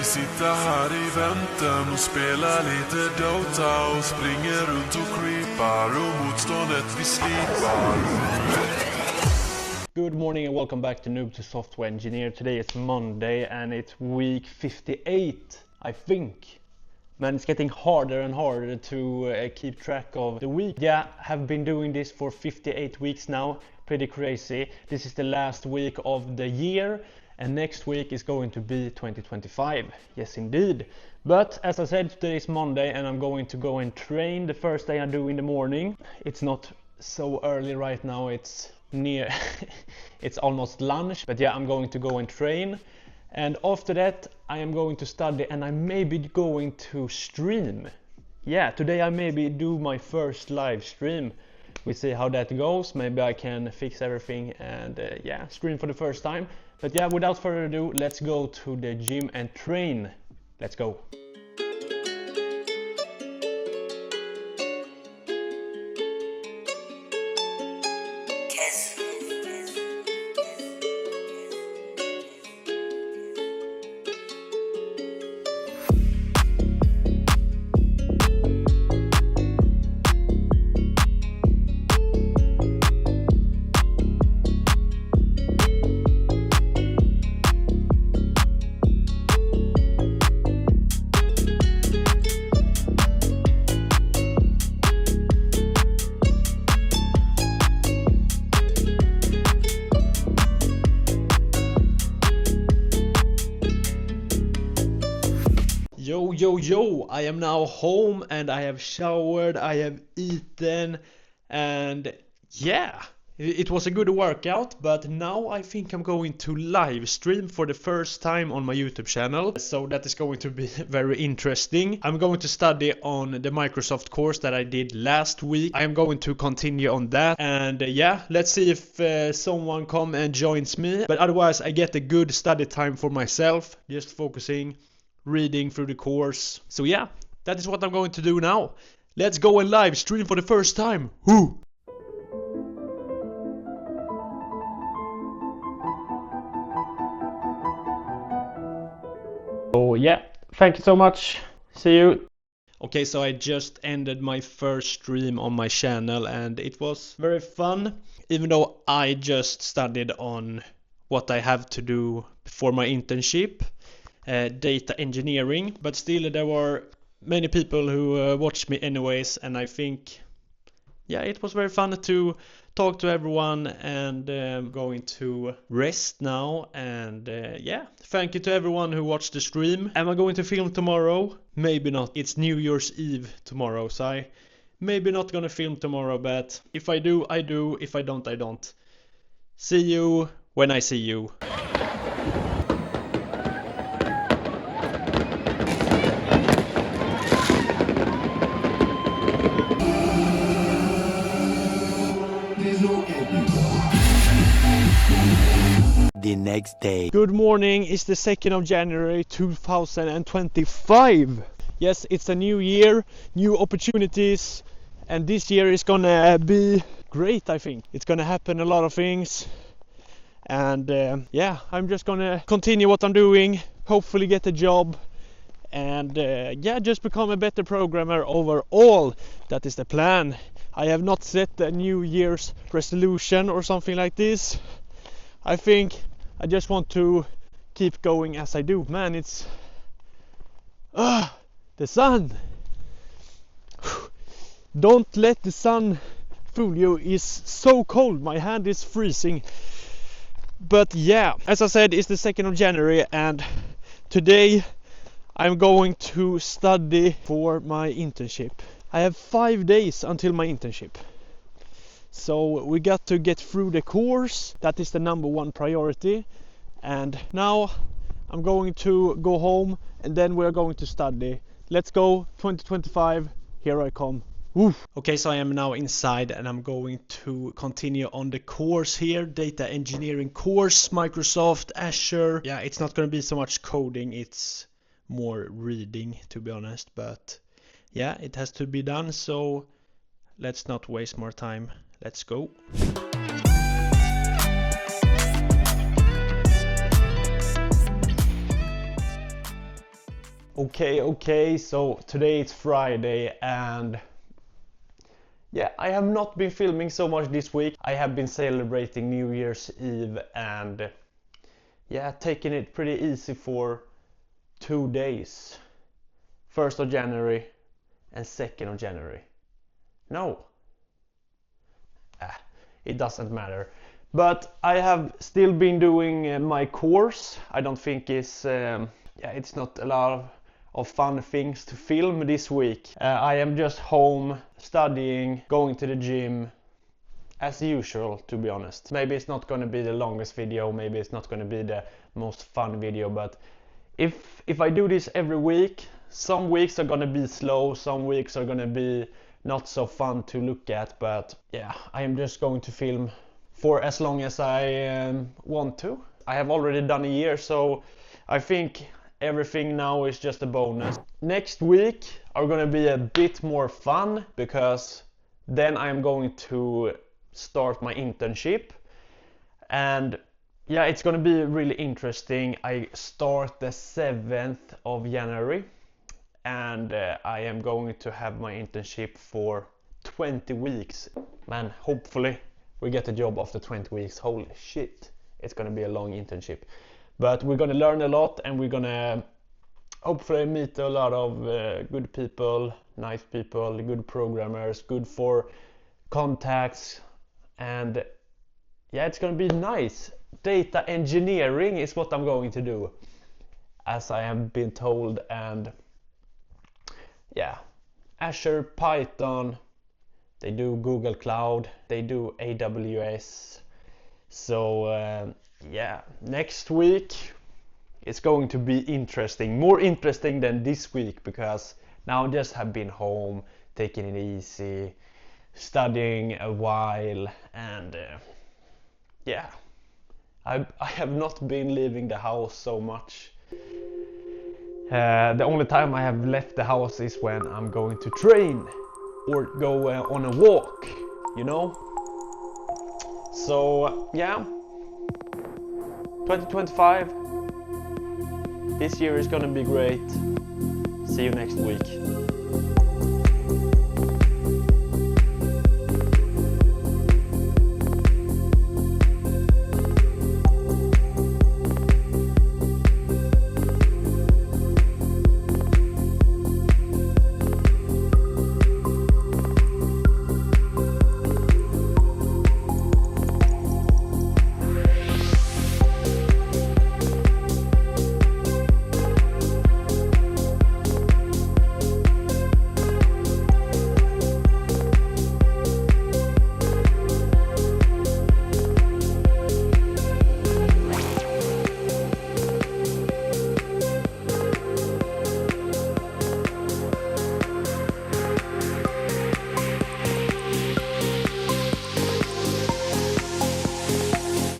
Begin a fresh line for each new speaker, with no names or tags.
Vi sitter här i väntan och spelar lite Dota och springer runt och creepar och motståndet vi slipar.
Good morning and welcome back to Noob to Software Engineer. Today is Monday and it's week 58, I think. Man, it's getting harder and harder to keep track of the week. Yeah, have been doing this for 58 weeks now. Pretty crazy. This is the last week of the year and next week is going to be 2025. Yes, indeed. But as I said, today is Monday and I'm going to go and train the first day I do in the morning. It's not so early right now. It's it's almost lunch, but yeah, I'm going to go and train, and after that I am going to study and I may be going to stream. Yeah, today I maybe do my first live stream. We see how that goes. Maybe I can fix everything and yeah, stream for the first time. But yeah, without further ado, let's go to the gym and train. Let's go. Yo, I am now home and I have showered, I have eaten, and yeah, it was a good workout, but now I think I'm going to live stream for the first time on my YouTube channel, so that is going to be very interesting. I'm going to study on the Microsoft course that I did last week. I am going to continue on that, and yeah, let's see if someone come and joins me, but otherwise I get a good study time for myself, just focusing, reading through the course. So yeah, that is what I'm going to do now. Let's go and live stream for the first time. Woo! So yeah, thank you so much. See you. Okay, so I just ended my first stream on my channel and it was very fun, even though I just studied on what I have to do for my internship. Data engineering, but still there were many people who watched me anyways, and I think yeah, it was very fun to talk to everyone, and I'm going to rest now, and yeah, thank you to everyone who watched the stream. Am I going to film tomorrow? Maybe not. It's New Year's Eve tomorrow, so I maybe not gonna film tomorrow, but if I do, I do. If I don't, I don't. See you when I see you.
The next day.
Good morning, it's the 2nd of January 2025. Yes, it's a new year, new opportunities, and this year is gonna be great. I think it's gonna happen a lot of things, and yeah, I'm just gonna continue what I'm doing, hopefully get a job, and yeah, just become a better programmer overall. That is the plan. I have not set a New Year's resolution or something like this. I think I just want to keep going as I do. Man, it's the sun. Don't let the sun fool you. It's so cold. My hand is freezing. But yeah, as I said, it's the 2nd of January and today I'm going to study for my internship. I have 5 days until my internship. So we got to get through the course. That is the #1 priority. And now I'm going to go home and then we're going to study. Let's go, 2025, here I come. Woo. Okay, so I am now inside and I'm going to continue on the course here, data engineering course, Microsoft, Azure. Yeah, it's not going to be so much coding, it's more reading, to be honest, but yeah, it has to be done, so let's not waste more time. Let's go. Okay, so today it's Friday and yeah, I have not been filming so much this week. I have been celebrating New Year's Eve and yeah, taking it pretty easy for 2 days. 1st of January and 2nd of January. No. It doesn't matter. But I have still been doing my course. I don't think it's not a lot of fun things to film this week. I am just home studying, going to the gym as usual, to be honest. Maybe it's not going to be the longest video, maybe it's not going to be the most fun video, but if I do this every week, some weeks are going to be slow, some weeks are going to be not so fun to look at, but yeah, I am just going to film for as long as I want to. I have already done a year, so I think everything now is just a bonus. Next week are gonna be a bit more fun because then I'm going to start my internship, and yeah, it's gonna be really interesting. I start the 7th of January and I am going to have my internship for 20 weeks. Man, hopefully we get a job after 20 weeks. Holy shit, it's gonna be a long internship. But we're gonna learn a lot and we're gonna hopefully meet a lot of good people, nice people, good programmers, good for contacts, and yeah, it's gonna be nice. Data engineering is what I'm going to do, as I have been told, and yeah, Azure, Python, they do Google Cloud, they do AWS. So yeah, next week it's going to be interesting, more interesting than this week, because now I just have been home, taking it easy, studying a while, and yeah, I have not been leaving the house so much. The only time I have left the house is when I'm going to train or go on a walk, you know. So yeah, 2025, this year is gonna be great. See you next week.